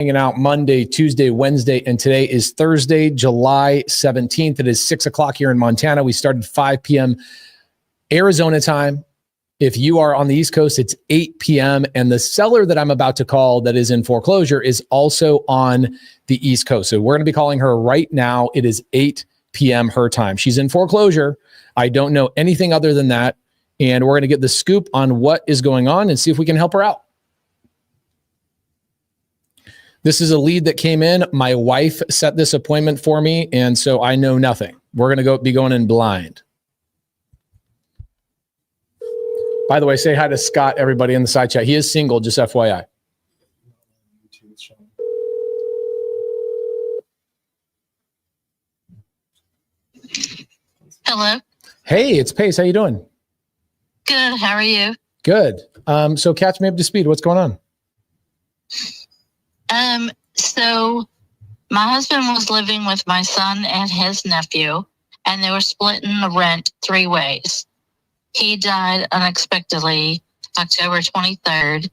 hanging out Monday, Tuesday, Wednesday, and today is Thursday, July 17th. It is 6 o'clock here in Montana. We started 5 p.m. Arizona time. If you are on the East Coast, it's 8 p.m. And the seller that I'm about to call that is in foreclosure is also on the East Coast. So we're going to be calling her right now. It is 8 p.m. her time. She's in foreclosure. I don't know anything other than that. And we're going to get the scoop on what is going on and see if we can help her out. This is a lead that came in. My wife set this appointment for me, and so I know nothing. We're going to be going in blind. By the way, say hi to Scott, everybody in the side chat. He is single, just FYI. Hello. Hey, it's Pace. How you doing? Good. How are you? Good. So catch me up to speed. What's going on? So my husband was living with my son and his nephew, and they were splitting the rent 3 ways. He died unexpectedly October 23rd.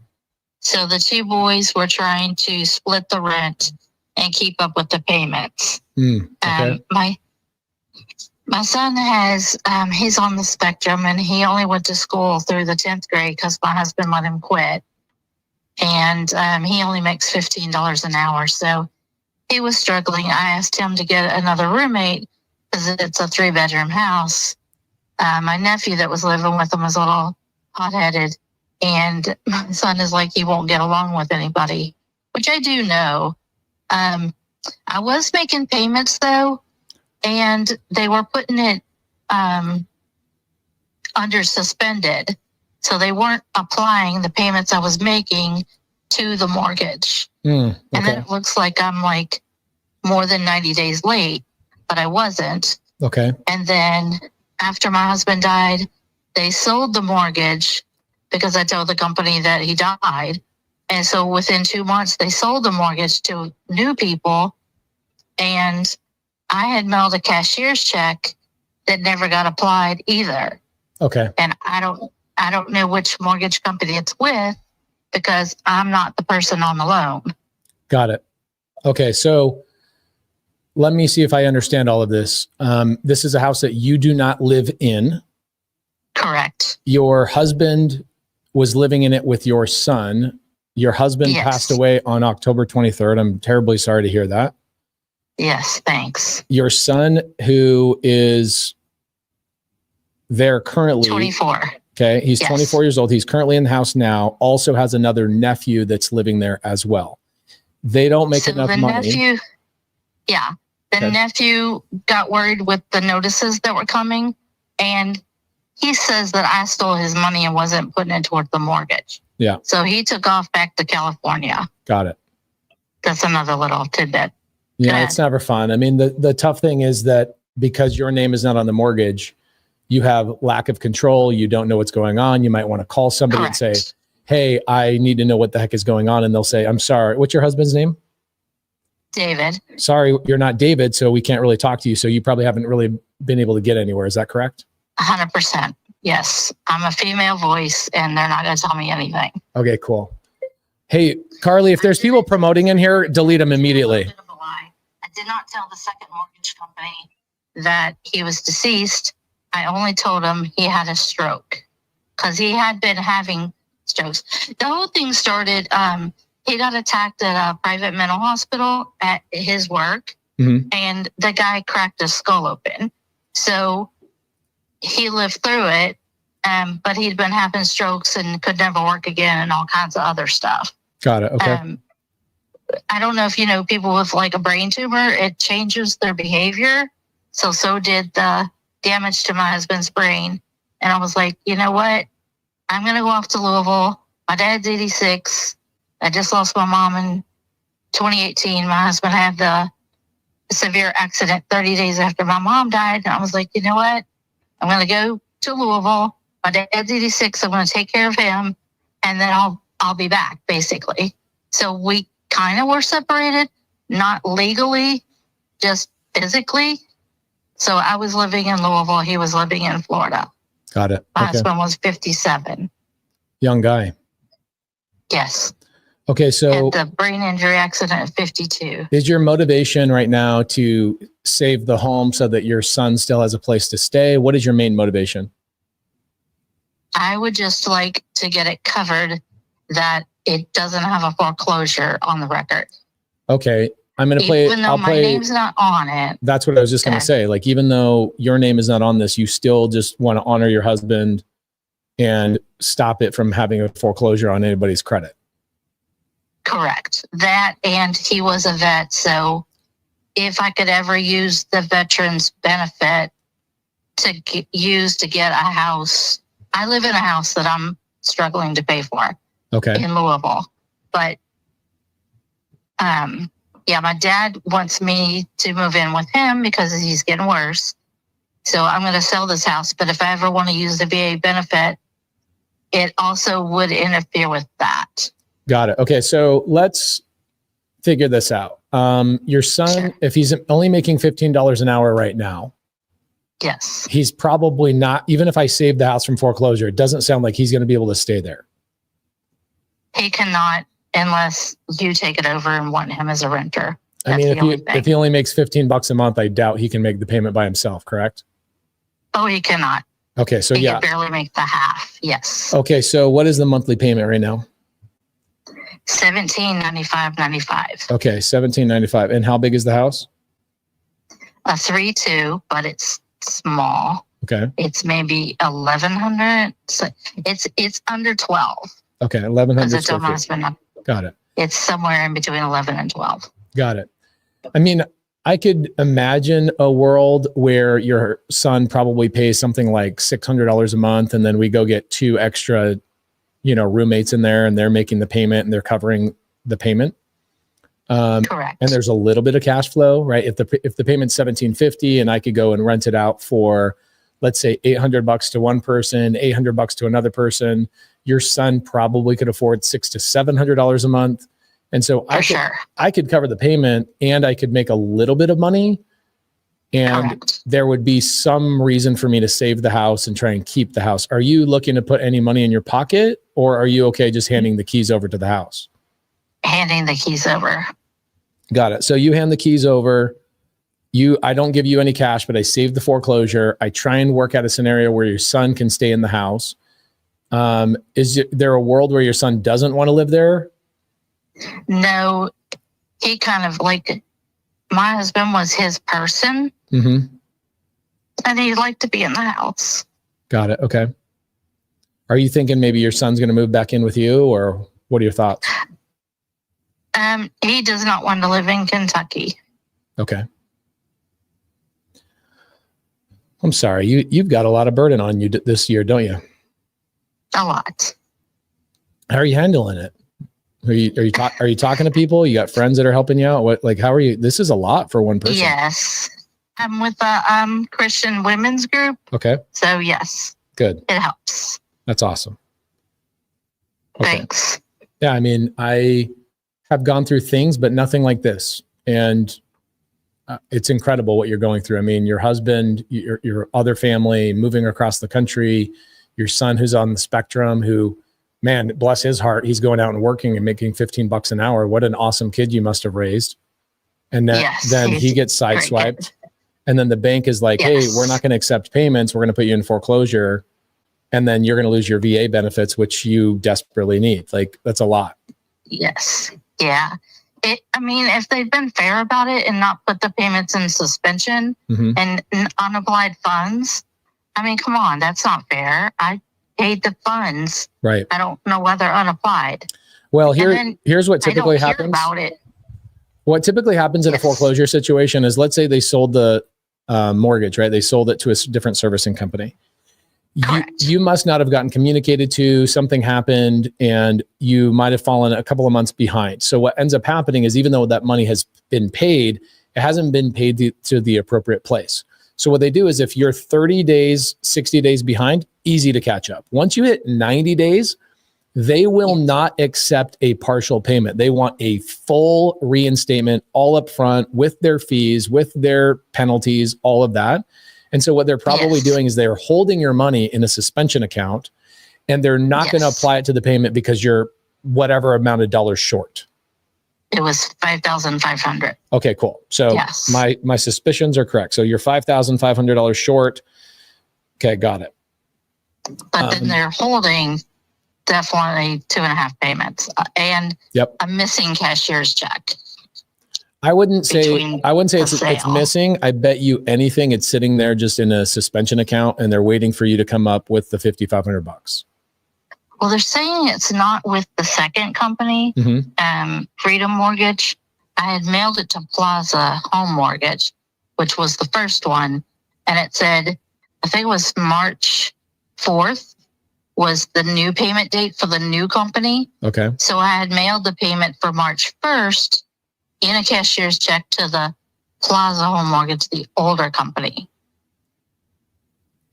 So the 2 boys were trying to split the rent and keep up with the payments. Okay. My son has, he's on the spectrum, and he only went to school through the 10th grade because my husband let him quit. And he only makes $15 an hour. So he was struggling. I asked him to get another roommate because it's a 3-bedroom house. My nephew that was living with him was a little hot-headed. And my son is like, he won't get along with anybody, which I do know. I was making payments, though, and they were putting it under suspended. So they weren't applying the payments I was making to the mortgage. Okay. And then it looks like I'm like more than 90 days late, but I wasn't. Okay. And then after my husband died, they sold the mortgage because I told the company that he died. And so within 2 months, they sold the mortgage to new people. And I had mailed a cashier's check that never got applied either. Okay. And I don't know which mortgage company it's with because I'm not the person on the loan. Got it. Okay. So let me see if I understand all of this. This is a house that you do not live in. Correct. Your husband was living in it with your son. Your husband passed away on October 23rd. I'm terribly sorry to hear that. Yes. Thanks. Your son, who is there currently 24. Okay. He's 24 years old. He's currently in the house now. Also has another nephew that's living there as well. They don't make enough money. The nephew got worried with the notices that were coming, and he says that I stole his money and wasn't putting it toward the mortgage. Yeah. So he took off back to California. Got it. That's another little tidbit. Yeah, it's never fun. I mean, the tough thing is that because your name is not on the mortgage, you have lack of control. You don't know what's going on. You might want to call somebody and say, hey, I need to know what the heck is going on. And they'll say, I'm sorry. What's your husband's name? David. Sorry, you're not David, so we can't really talk to you. So you probably haven't really been able to get anywhere. Is that correct? 100%. Yes. I'm a female voice, and they're not going to tell me anything. Okay, cool. Hey, Carly, if there's people promoting in here, delete them immediately. I did not tell the second mortgage company that he was deceased. I only told him he had a stroke because he had been having strokes. The whole thing started, he got attacked at a private mental hospital at his work, and the guy cracked his skull open. So he lived through it, but he'd been having strokes and could never work again and all kinds of other stuff. Got it. Okay. I don't know if you know people with like a brain tumor, it changes their behavior. So did the damage to my husband's brain. And I was like, you know what? I'm going to go off to Louisville. My dad's 86. I just lost my mom in 2018. My husband had the severe accident 30 days after my mom died. And I was like, you know what? I'm going to go to Louisville. My dad's 86. I'm going to take care of him. And then I'll be back, basically. So we kind of were separated, not legally, just physically. So I was living in Louisville. He was living in Florida. Got it. My husband was 57. Young guy. Yes. Okay, so Had the brain injury accident at 52. is your motivation right now to save the home so that your son still has a place to stay? What is your main motivation? I would just like to get it covered that it doesn't have a foreclosure on the record. Okay, I'm going to play. Even though my name's not on it. That's what I was just going to say. Like, even though your name is not on this, you still just want to honor your husband and stop it from having a foreclosure on anybody's credit. Correct. That, and he was a vet. So if I could ever use the veterans benefit to use to get a house, I live in a house that I'm struggling to pay for. Okay. In Louisville. But, yeah, my dad wants me to move in with him because he's getting worse. So I'm going to sell this house. But if I ever want to use the VA benefit, it also would interfere with that. Got it. Okay. So let's figure this out. Your son, sure. If he's only making $15 an hour right now, yes, he's probably not, even if I save the house from foreclosure, it doesn't sound like he's going to be able to stay there. He cannot unless you take it over and want him as a renter. That's I mean, if he only makes $15 a month, I doubt he can make the payment by himself, correct? Oh, he cannot. Okay. So he yeah. can barely make the half. Yes. Okay. So what is the monthly payment right now? $1795.95. Okay. $1795. And how big is the house? A 3-2, but it's small. Okay. It's maybe 1,100. So it's under 12. Okay. 1,100 square feet. Husband, Got it. It's somewhere in between 11 and 12. Got it. I mean, I could imagine a world where your son probably pays something like $600 a month, and then we go get 2 extra, roommates in there, and they're making the payment and they're covering the payment. Correct. And there's a little bit of cash flow, right? If the payment's $1,750 and I could go and rent it out for, let's say, $800 to one person, $800 to another person, your son probably could afford $600 to $700 a month. And so I could cover the payment and I could make a little bit of money, and correct. There would be some reason for me to save the house and try and keep the house. Are you looking to put any money in your pocket, or are you okay just handing the keys over to the house? Handing the keys over. Got it. So you hand the keys over. I don't give you any cash, but I save the foreclosure. I try and work out a scenario where your son can stay in the house. Is there a world where your son doesn't want to live there? No, he kind of like, my husband was his person, and he liked to be in the house. Got it. Okay. Are you thinking maybe your son's going to move back in with you, or what are your thoughts? He does not want to live in Kentucky. Okay. I'm sorry. You've got a lot of burden on you this year, don't you? A lot. How are you handling it? Are you talking to people? You got friends that are helping you out? How are you? This is a lot for one person. Yes. I'm with a Christian women's group. Okay. So yes. Good. It helps. That's awesome. Okay. Thanks. Yeah, I mean, I have gone through things, but nothing like this. And it's incredible what you're going through. I mean, your husband, your other family moving across the country, your son who's on the spectrum, who, man, bless his heart, he's going out and working and making $15 an hour. What an awesome kid you must have raised. And then he gets sideswiped. And then the bank is like, hey, we're not going to accept payments. We're going to put you in foreclosure. And then you're going to lose your VA benefits, which you desperately need. Like, that's a lot. Yes. Yeah. If they'd been fair about it and not put the payments in suspension and unapplied funds, come on, that's not fair. I paid the funds. Right. I don't know why they're unapplied. Well, here's what typically happens. About it. What typically happens in a foreclosure situation is, let's say they sold the mortgage, right? They sold it to a different servicing company. You must not have gotten communicated to, something happened, and you might have fallen a couple of months behind. So what ends up happening is, even though that money has been paid, it hasn't been paid to the appropriate place. So what they do is, if you're 30 days, 60 days behind, easy to catch up. Once you hit 90 days, they will not accept a partial payment. They want a full reinstatement, all up front, with their fees, with their penalties, all of that. And so what they're probably doing is they're holding your money in a suspension account, and they're not going to apply it to the payment because you're whatever amount of dollars short? It was 5,500. Okay, cool. So Yes. my suspicions are correct. So you're $5,500 short. Okay, got it. But then they're holding definitely 2.5 payments and Yep. a missing cashier's check. I wouldn't say it's sale. missing. I bet you anything it's sitting there just in a suspension account and they're waiting for you to come up with the $5,500. Well, they're saying it's not with the second company, Freedom Mortgage. I had mailed it to Plaza Home Mortgage, which was the first one. And it said, I think it was March 4th was the new payment date for the new company. Okay. So I had mailed the payment for March 1st in a cashier's check to the Plaza Home Mortgage, the older company.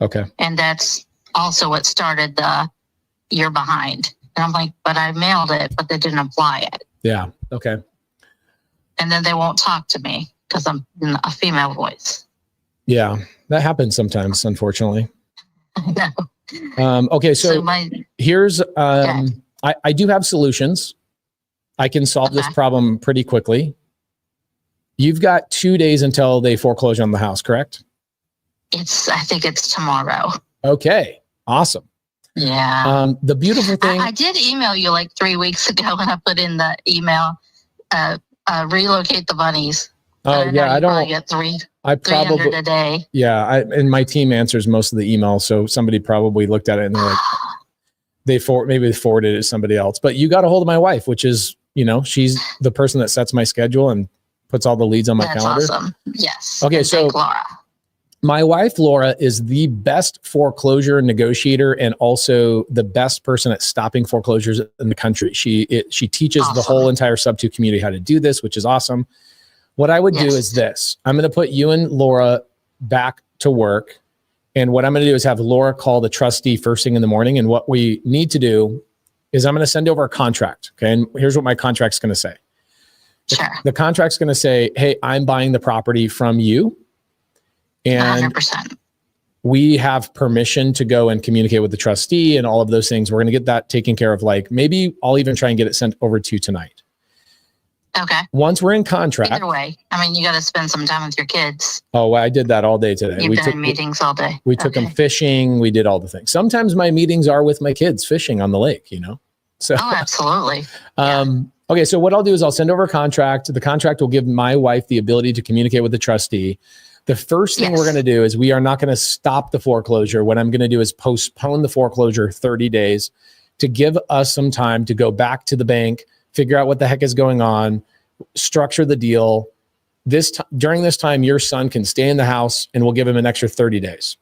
Okay. And that's also what started the year behind. And I'm like, but I mailed it, but they didn't apply it. Yeah. Okay. And then they won't talk to me because I'm in a female voice. Yeah. That happens sometimes, unfortunately. No. Okay. So here's, Okay. I do have solutions. I can solve this problem pretty quickly. You've got 2 days until they foreclose on the house, correct? I think it's tomorrow. Okay. Awesome. Yeah. The beautiful thing. I did email you like 3 weeks ago and I put in the email, relocate the bunnies. Oh yeah. I don't get 300 probably a day. Yeah. And my team answers most of the emails. So somebody probably looked at it and they're like, maybe they forwarded it to somebody else, but you got a hold of my wife, which is, she's the person that sets my schedule and puts all the leads on my calendar. Awesome. Yes. Okay. And So Laura. My wife, Laura, is the best foreclosure negotiator and also the best person at stopping foreclosures in the country. She teaches the whole entire Sub-2 community how to do this, which is awesome. What I would do is this. I'm going to put you and Laura back to work. And what I'm going to do is have Laura call the trustee first thing in the morning. And what we need to do is I'm going to send over a contract. Okay. And here's what my contract's going to say. Sure. The contract's going to say, hey, I'm buying the property from you. And 100%. we have permission to go and communicate with the trustee and all of those things. We're going to get that taken care of. Like maybe I'll even try and get it sent over to you tonight. Okay. Once we're in contract. Either way, I mean, you got to spend some time with your kids. Oh, I did that all day today. You've been in meetings all day. We took them fishing. We did all the things. Sometimes my meetings are with my kids fishing on the lake, So, oh, absolutely. Okay. So what I'll do is I'll send over a contract. The contract will give my wife the ability to communicate with the trustee. The first thing we're going to do is we are not going to stop the foreclosure. What I'm going to do is postpone the foreclosure 30 days to give us some time to go back to the bank, figure out what the heck is going on, structure the deal. During this time, your son can stay in the house and we'll give him an extra 30 days.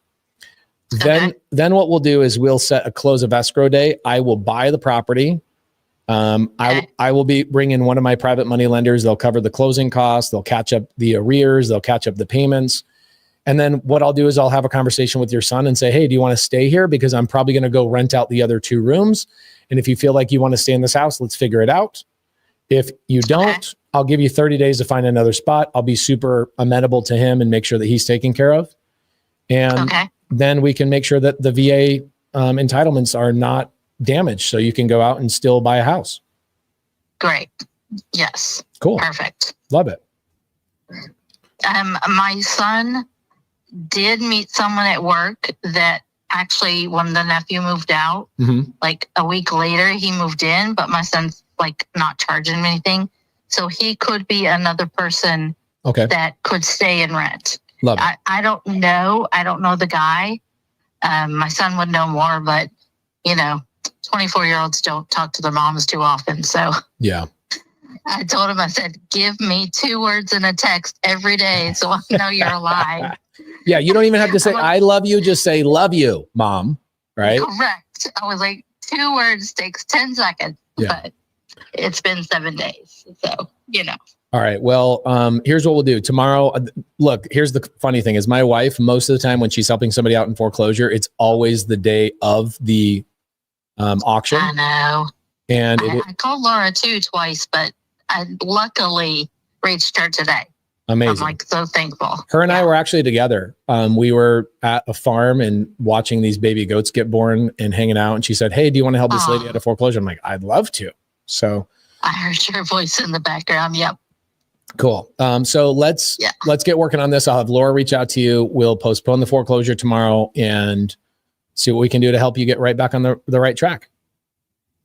Then what we'll do is we'll set a close of escrow day. I will buy the property. I will be bringing one of my private money lenders. They'll cover the closing costs. They'll catch up the arrears. They'll catch up the payments. And then what I'll do is I'll have a conversation with your son and say, hey, do you want to stay here? Because I'm probably going to go rent out the other 2 rooms. And if you feel like you want to stay in this house, let's figure it out. If you don't, I'll give you 30 days to find another spot. I'll be super amenable to him and make sure that he's taken care of. And then we can make sure that the VA entitlements are not damaged. So you can go out and still buy a house. Great. Yes. Cool. Perfect. Love it. My son did meet someone at work that actually, when the nephew moved out, like a week later, he moved in, but my son's like not charging him anything. So he could be another person that could stay and rent. Love it. I don't know. I don't know the guy. My son would know more, but 24-year-olds don't talk to their moms too often. So yeah, I told him, I said, give me 2 words in a text every day so I know you're alive. Yeah, you don't even have to say, I love you. Just say, love you, mom. Right? Correct. I was like, 2 words takes 10 seconds. Yeah. But it's been 7 days. So, All right. Well, here's what we'll do tomorrow. Look, here's the funny thing is my wife, most of the time when she's helping somebody out in foreclosure, it's always the day of the auction. I know. And I called Laura too twice, but I luckily reached her today. Amazing. I'm like so thankful. Her and I were actually together. We were at a farm and watching these baby goats get born and hanging out. And she said, hey, do you want to help this lady out of foreclosure? I'm like, I'd love to. So I heard your voice in the background. Yep. cool. So let's get working on this. I'll have Laura reach out to you. We'll postpone the foreclosure tomorrow and see what we can do to help you get right back on the right track.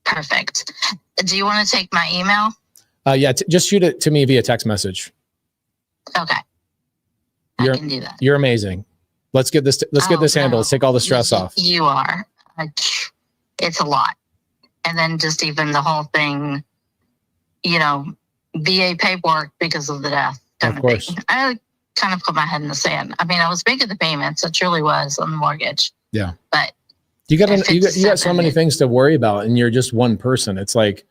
Perfect. Do you want to take my email? Yeah, just shoot it to me via text message. Okay. I can do that. You're amazing. Let's get this handled. Let's take all the stress off. You are. It's a lot. And then just even the whole thing, VA paperwork because of the death. Of course. I kind of put my head in the sand. I mean, I was making the payments. It truly was on the mortgage. Yeah. But you got so many things to worry about, and you're just one person. It's like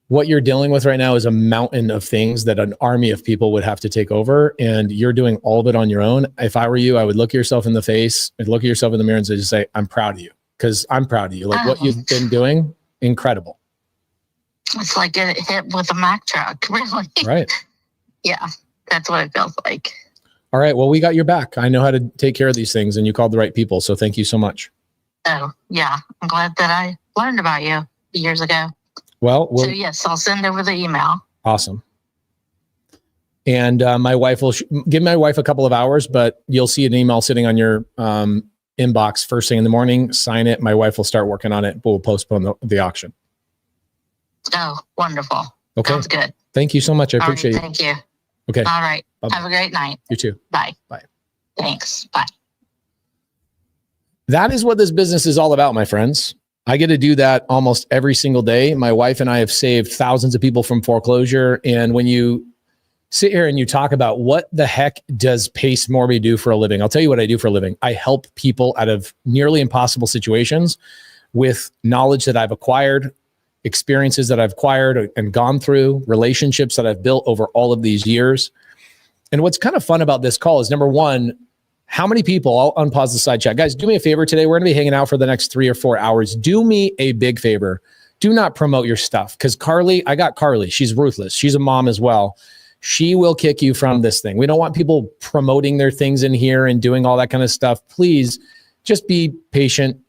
what you're dealing with right now is a mountain of things that an army of people would have to take over, and you're doing all of it on your own. If I were you, I would look yourself in the face and look at yourself in the mirror and just say, I'm proud of you, because I'm proud of you. Like what you've been doing, incredible. It's like getting hit with a Mack truck, really. Right. Yeah, that's what it feels like. All right. Well, we got your back. I know how to take care of these things, and you called the right people. So thank you so much. Oh, yeah. I'm glad that I learned about you years ago. Well, so yes, I'll send over the email. Awesome. And my wife will give my wife a couple of hours, but you'll see an email sitting on your inbox first thing in the morning. Sign it. My wife will start working on it, but we'll postpone the auction. Oh, wonderful. Okay. Sounds good. Thank you so much. I appreciate it. Thank you. Okay. All right. Bye-bye. Have a great night. You too. Bye. Bye. Thanks. Bye. That is what this business is all about, my friends. I get to do that almost every single day. My wife and I have saved thousands of people from foreclosure. And when you sit here and you talk about what the heck does Pace Morby do for a living, I'll tell you what I do for a living. I help people out of nearly impossible situations with knowledge that I've acquired, experiences that I've acquired and gone through, relationships that I've built over all of these years. And what's kind of fun about this call is, number one, how many people, I'll unpause the side chat. Guys, do me a favor today. We're going to be hanging out for the next 3 or 4 hours. Do me a big favor. Do not promote your stuff, because I got Carly. She's ruthless. She's a mom as well. She will kick you from this thing. We don't want people promoting their things in here and doing all that kind of stuff. Please just be patient.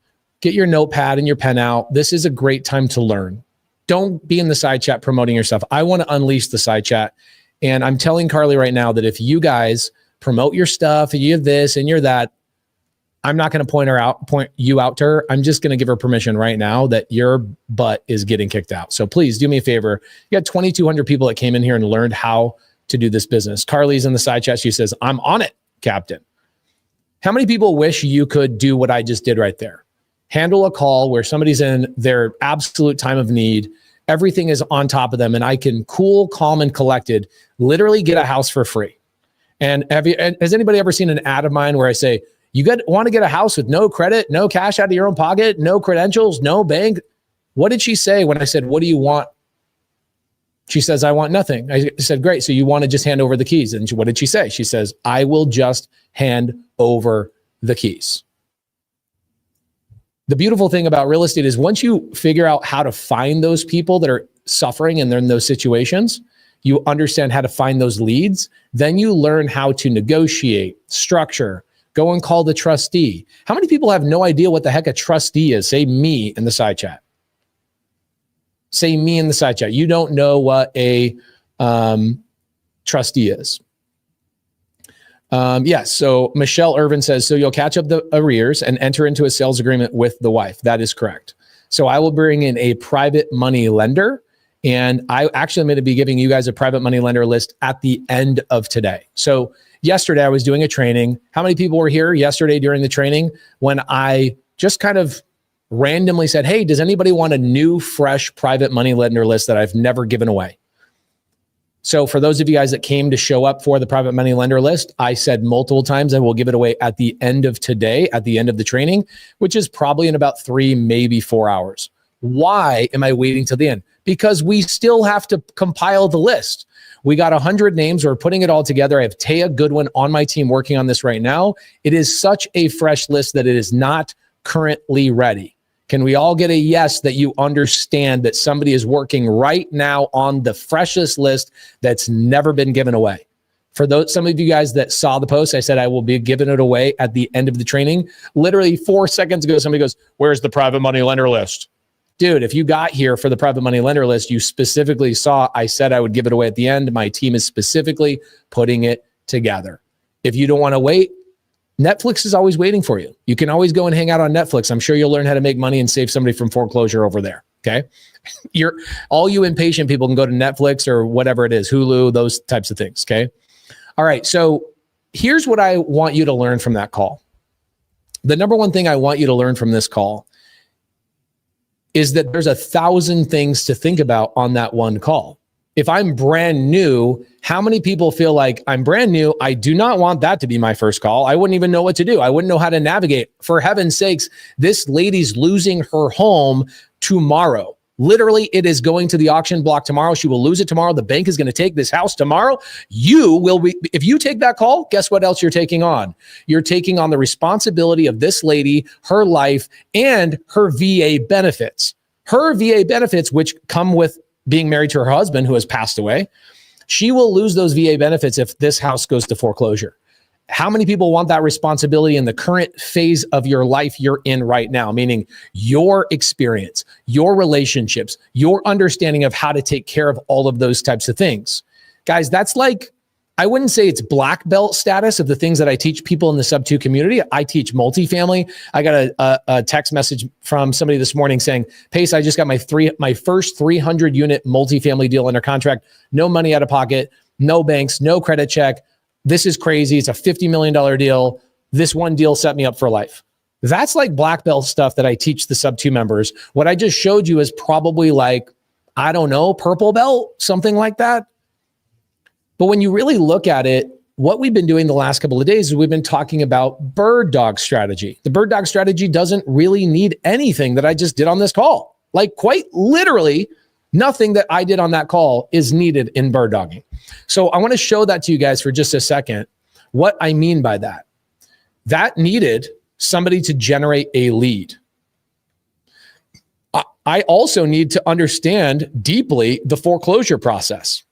Get your notepad and your pen out. This is a great time to learn. Don't be in the side chat promoting yourself. I want to unleash the side chat. And I'm telling Carly right now that if you guys promote your stuff and you have this and you're that, I'm not going to point you out to her. I'm just going to give her permission right now that your butt is getting kicked out. So please do me a favor. You got 2,200 people that came in here and learned how to do this business. Carly's in the side chat. She says, I'm on it, Captain. How many people wish you could do what I just did right there? Handle a call where somebody's in their absolute time of need. Everything is on top of them, and I can cool, calm, and collected literally get a house for free. And has anybody ever seen an ad of mine where I say, want to get a house with no credit, no cash out of your own pocket, no credentials, no bank? What did she say when I said, what do you want? She says, I want nothing. I said, great. So you want to just hand over the keys. And what did she say? She says, I will just hand over the keys. The beautiful thing about real estate is once you figure out how to find those people that are suffering and they're in those situations, you understand how to find those leads, then you learn how to negotiate, structure, go and call the trustee. How many people have no idea what the heck a trustee is? Say me in the side chat. Say me in the side chat. You don't know what a trustee is. Yes. So Michelle Irvin says, so you'll catch up the arrears and enter into a sales agreement with the wife. That is correct. So I will bring in a private money lender, and I actually am going to be giving you guys a private money lender list at the end of today. So yesterday I was doing a training. How many people were here yesterday during the training when I just kind of randomly said, hey, does anybody want a new, fresh private money lender list that I've never given away? So for those of you guys that came to show up for the private money lender list, I said multiple times, I will give it away at the end of today, at the end of the training, which is probably in about 3, maybe 4 hours. Why am I waiting till the end? Because we still have to compile the list. We got 100 names. We're putting it all together. I have Taya Goodwin on my team working on this right now. It is such a fresh list that it is not currently ready. Can we all get a yes that you understand that somebody is working right now on the freshest list that's never been given away? For those, some of you guys that saw the post, I said I will be giving it away at the end of the training. Literally 4 seconds ago, somebody goes, where's the private money lender list? dude, if you got here for the private money lender list, you specifically saw, I said I would give it away at the end. My team is specifically putting it together. If you don't want to wait, Netflix is always waiting for you. You can always go and hang out on Netflix. I'm sure you'll learn how to make money and save somebody from foreclosure over there. Okay. All you impatient people can go to Netflix or whatever it is, Hulu, those types of things. Okay. All right. So here's what I want you to learn from that call. The number one thing I want you to learn from this call is that there's 1,000 things to think about on that one call. If I'm brand new, how many people feel like I'm brand new? I do not want that to be my first call. I wouldn't even know what to do. I wouldn't know how to navigate. For heaven's sakes, this lady's losing her home tomorrow. Literally, it is going to the auction block tomorrow. She will lose it tomorrow. The bank is going to take this house tomorrow. You will be, if you take that call, guess what else you're taking on? You're taking on the responsibility of this lady, her life, and her VA benefits. Her VA benefits, which come with being married to her husband who has passed away. She will lose those VA benefits if this house goes to foreclosure. How many people want that responsibility in the current phase of your life you're in right now? Meaning your experience, your relationships, your understanding of how to take care of all of those types of things. Guys, that's like, I wouldn't say it's black belt status of the things that I teach people in the sub-2 community. I teach multifamily. I got a text message from somebody this morning saying, Pace, I just got my first 300 unit multifamily deal under contract. No money out of pocket, no banks, no credit check. This is crazy. It's a $50 million deal. This one deal set me up for life. That's like black belt stuff that I teach the sub-2 members. What I just showed you is probably like, I don't know, purple belt, something like that. But when you really look at it, what we've been doing the last couple of days is we've been talking about bird dog strategy. The bird dog strategy doesn't really need anything that I just did on this call. Like quite literally, nothing that I did on that call is needed in bird dogging. So I want to show that to you guys for just a second. What I mean by that, that needed somebody to generate a lead. I also need to understand deeply the foreclosure process.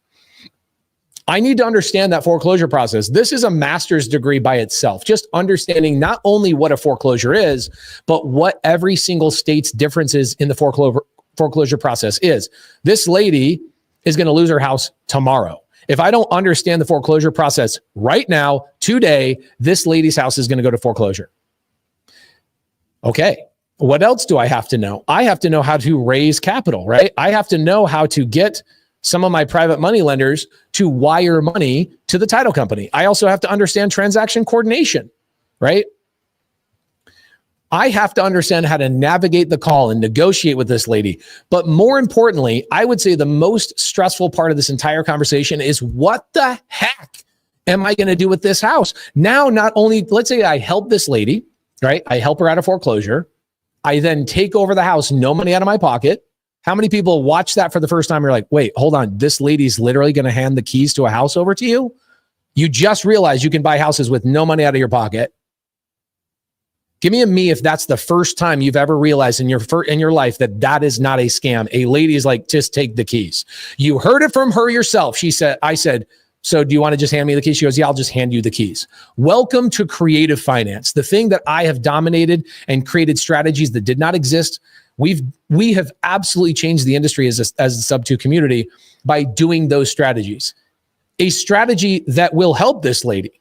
I need to understand that foreclosure process. This is a master's degree by itself, just understanding not only what a foreclosure is, but what every single state's differences in the foreclosure process is. This lady is going to lose her house tomorrow. If I don't understand the foreclosure process right now, today, this lady's house is going to go to foreclosure. Okay. What else do I have to know? I have to know how to raise capital, right? I have to know how to get some of my private money lenders to wire money to the title company. I also have to understand transaction coordination, right? I have to understand how to navigate the call and negotiate with this lady. But more importantly, I would say the most stressful part of this entire conversation is what the heck am I going to do with this house? Now, not only, let's say I help this lady, right? I help her out of foreclosure. I then take over the house, no money out of my pocket. How many people watch that for the first time? You're like, wait, hold on. This lady's literally going to hand the keys to a house over to you. You just realized you can buy houses with no money out of your pocket. Give me a me if that's the first time you've ever realized in your life that that is not a scam. A lady is like, just take the keys. You heard it from her yourself. I said, so do you want to just hand me the keys? She goes, yeah, I'll just hand you the keys. Welcome to creative finance. The thing that I have dominated and created strategies that did not exist. We have absolutely changed the industry as a sub-2 community by doing those strategies. A strategy that will help this lady.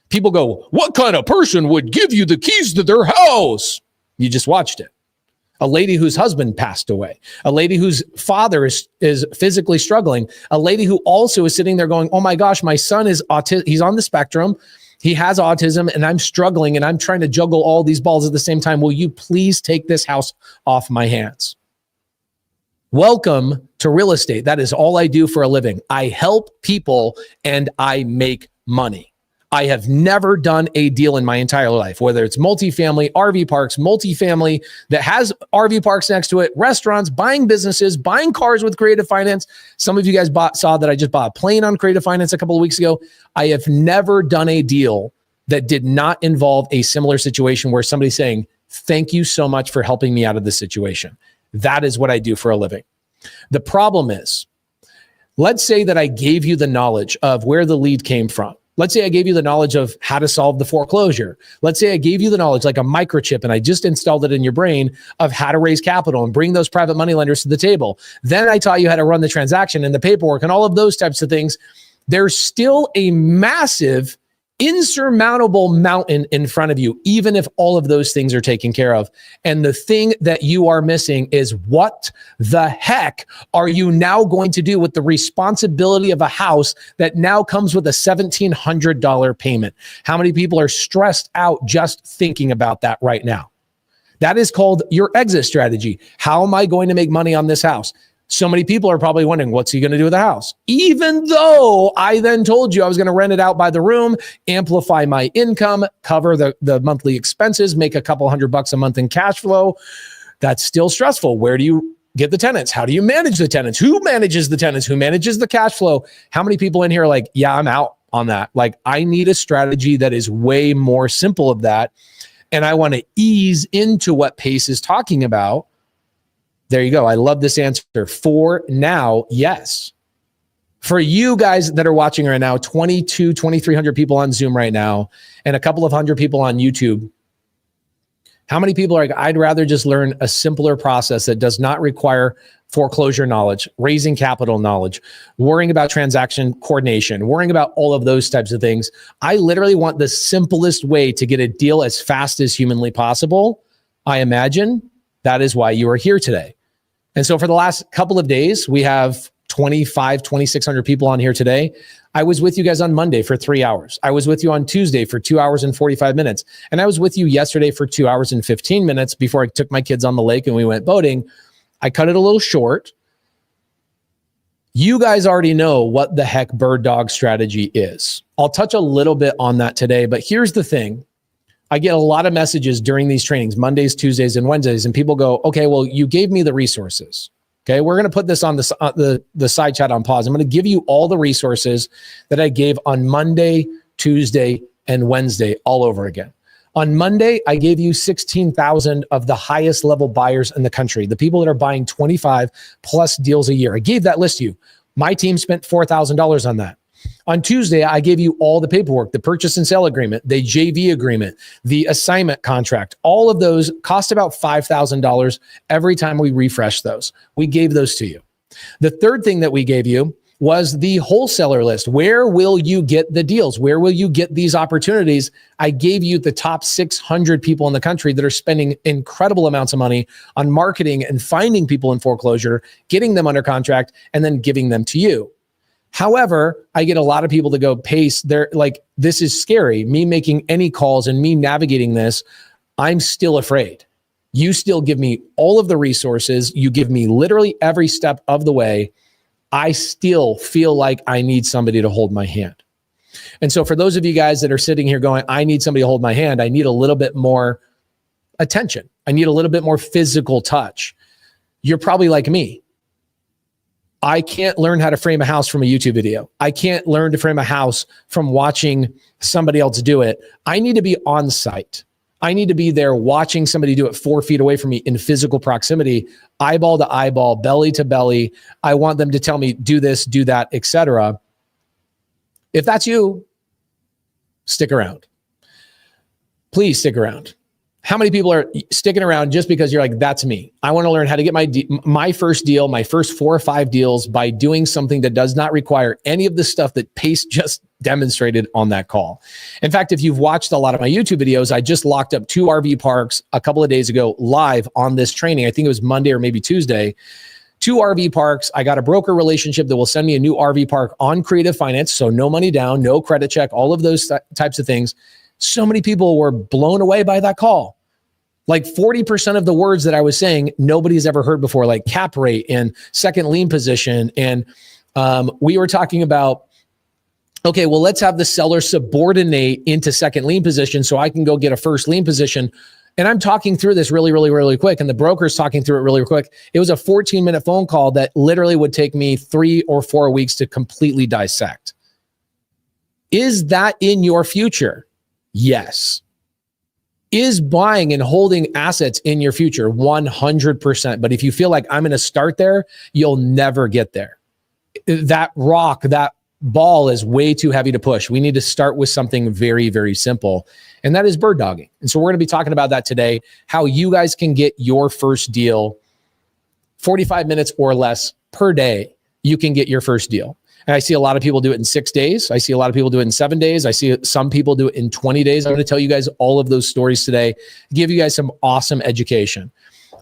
People go, what kind of person would give you the keys to their house? You just watched it. A lady whose husband passed away. A lady whose father is physically struggling. A lady who also is sitting there going, oh my gosh, my son is he's on the spectrum. He has autism and I'm struggling and I'm trying to juggle all these balls at the same time. Will you please take this house off my hands? Welcome to real estate. That is all I do for a living. I help people and I make money. I have never done a deal in my entire life, whether it's multifamily, RV parks, multifamily that has RV parks next to it, restaurants, buying businesses, buying cars with creative finance. Some of you guys saw that I just bought a plane on creative finance a couple of weeks ago. I have never done a deal that did not involve a similar situation where somebody's saying, thank you so much for helping me out of this situation. That is what I do for a living. The problem is, let's say that I gave you the knowledge of where the lead came from. Let's say I gave you the knowledge of how to solve the foreclosure. Let's say I gave you the knowledge, like a microchip, and I just installed it in your brain of how to raise capital and bring those private money lenders to the table. Then I taught you how to run the transaction and the paperwork and all of those types of things. There's still a massive, insurmountable mountain in front of you, even if all of those things are taken care of. And the thing that you are missing is, what the heck are you now going to do with the responsibility of a house that now comes with a $1,700 payment? How many people are stressed out just thinking about that right now? That is called your exit strategy. How am I going to make money on this house? So many people are probably wondering, what's he going to do with the house? Even though I then told you I was going to rent it out by the room, amplify my income, cover the monthly expenses, make a couple $100 a month in cash flow. That's still stressful. Where do you get the tenants? How do you manage the tenants? Who manages the tenants? Who manages the cash flow? How many people in here are like, yeah, I'm out on that. Like, I need a strategy that is way more simple of that. And I want to ease into what Pace is talking about. There you go. I love this answer. For now, yes. For you guys that are watching right now, 2,300 people on Zoom right now, and a couple of hundred people on YouTube. How many people are like, I'd rather just learn a simpler process that does not require foreclosure knowledge, raising capital knowledge, worrying about transaction coordination, worrying about all of those types of things. I literally want the simplest way to get a deal as fast as humanly possible. I imagine that is why you are here today. And so for the last couple of days, we have 2,600 people on here today. I was with you guys on Monday for 3 hours. I was with you on Tuesday for 2 hours and 45 minutes. And I was with you yesterday for 2 hours and 15 minutes before I took my kids on the lake and we went boating. I cut it a little short. You guys already know what the heck bird dog strategy is. I'll touch a little bit on that today, but here's the thing. I get a lot of messages during these trainings, Mondays, Tuesdays, and Wednesdays, and people go, okay, well, you gave me the resources. Okay, we're going to put this on the side chat on pause. I'm going to give you all the resources that I gave on Monday, Tuesday, and Wednesday all over again. On Monday, I gave you 16,000 of the highest level buyers in the country, the people that are buying 25 plus deals a year. I gave that list to you. My team spent $4,000 on that. On Tuesday, I gave you all the paperwork, the purchase and sale agreement, the JV agreement, the assignment contract. All of those cost about $5,000 every time we refresh those. We gave those to you. The third thing that we gave you was the wholesaler list. Where will you get the deals? Where will you get these opportunities? I gave you the top 600 people in the country that are spending incredible amounts of money on marketing and finding people in foreclosure, getting them under contract, and then giving them to you. However, I get a lot of people to go, Pace, they're like, this is scary. Me making any calls and me navigating this, I'm still afraid. You still give me all of the resources. You give me literally every step of the way. I still feel like I need somebody to hold my hand. And so for those of you guys that are sitting here going, I need somebody to hold my hand, I need a little bit more attention. I need a little bit more physical touch. You're probably like me. I can't learn how to frame a house from a YouTube video. I can't learn to frame a house from watching somebody else do it. I need to be on site. I need to be there watching somebody do it 4 feet away from me in physical proximity, eyeball to eyeball, belly to belly. I want them to tell me, do this, do that, etc. If that's you, stick around. Please stick around. How many people are sticking around just because you're like, that's me? I want to learn how to get my first deal, my first 4 or 5 deals by doing something that does not require any of the stuff that Pace just demonstrated on that call. In fact, if you've watched a lot of my YouTube videos, I just locked up 2 RV parks a couple of days ago live on this training. I think it was Monday or maybe Tuesday. 2 RV parks. I got a broker relationship that will send me a new RV park on creative finance. So no money down, no credit check, all of those types of things. So many people were blown away by that call. Like 40% of the words that I was saying, nobody's ever heard before, like cap rate and second lien position. And we were talking about, okay, well, let's have the seller subordinate into second lien position so I can go get a first lien position. And I'm talking through this really quick. And the broker's talking through it really quick. It was a 14-minute phone call that literally would take me 3 or 4 weeks to completely dissect. Is that in your future? Yes. Is buying and holding assets in your future? 100%. But if you feel like I'm going to start there, you'll never get there. That rock, that ball is way too heavy to push. We need to start with something very, very simple, and that is bird dogging. And so we're going to be talking about that today, how you guys can get your first deal 45 minutes or less per day. You can get your first deal. And I see a lot of people do it in 6 days. I see a lot of people do it in 7 days. I see some people do it in 20 days. I'm going to tell you guys all of those stories today, give you guys some awesome education.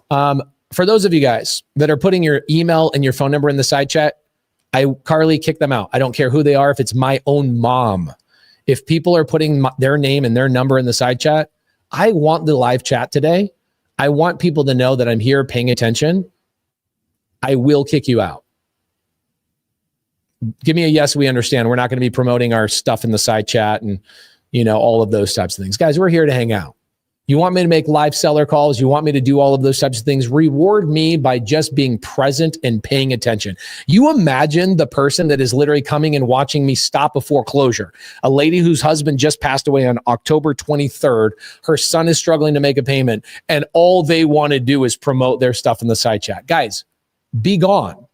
For those of you guys that are putting your email and your phone number in the side chat, Carly, kick them out. I don't care who they are. If it's my own mom, if people are putting their name and their number in the side chat, I want the live chat today. I want people to know that I'm here paying attention. I will kick you out. Give me a yes, we understand. We're not going to be promoting our stuff in the side chat and, all of those types of things. Guys, we're here to hang out. You want me to make live seller calls? You want me to do all of those types of things? Reward me by just being present and paying attention. You imagine the person that is literally coming and watching me stop a foreclosure. A lady whose husband just passed away on October 23rd. Her son is struggling to make a payment, and all they want to do is promote their stuff in the side chat. Guys, be gone.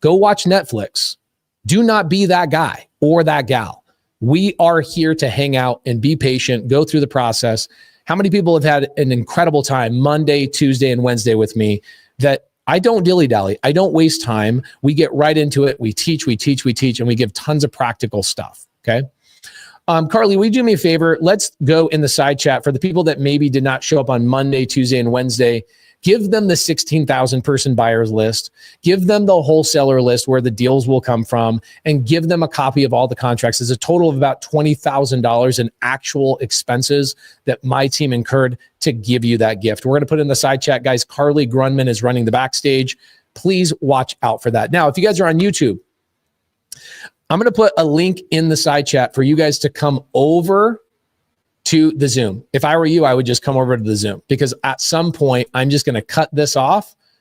Go watch Netflix. Do not be that guy or that gal. We are here to hang out and be patient, go through the process. How many people have had an incredible time Monday, Tuesday, and Wednesday with me that I don't dilly-dally. I don't waste time. We get right into it. We teach, and we give tons of practical stuff, okay? Carly, will you do me a favor? Let's go in the side chat for the people that maybe did not show up on Monday, Tuesday, and Wednesday. Give them the 16,000 person buyers list. Give them the wholesaler list where the deals will come from, and give them a copy of all the contracts. There's a total of about $20,000 in actual expenses that my team incurred to give you that gift. We're going to put in the side chat, guys. Carly Grunman is running the backstage. Please watch out for that. Now, if you guys are on YouTube, I'm going to put a link in the side chat for you guys to come over to the Zoom. If I were you, I would just come over to the Zoom, because at some point I'm just going to cut this off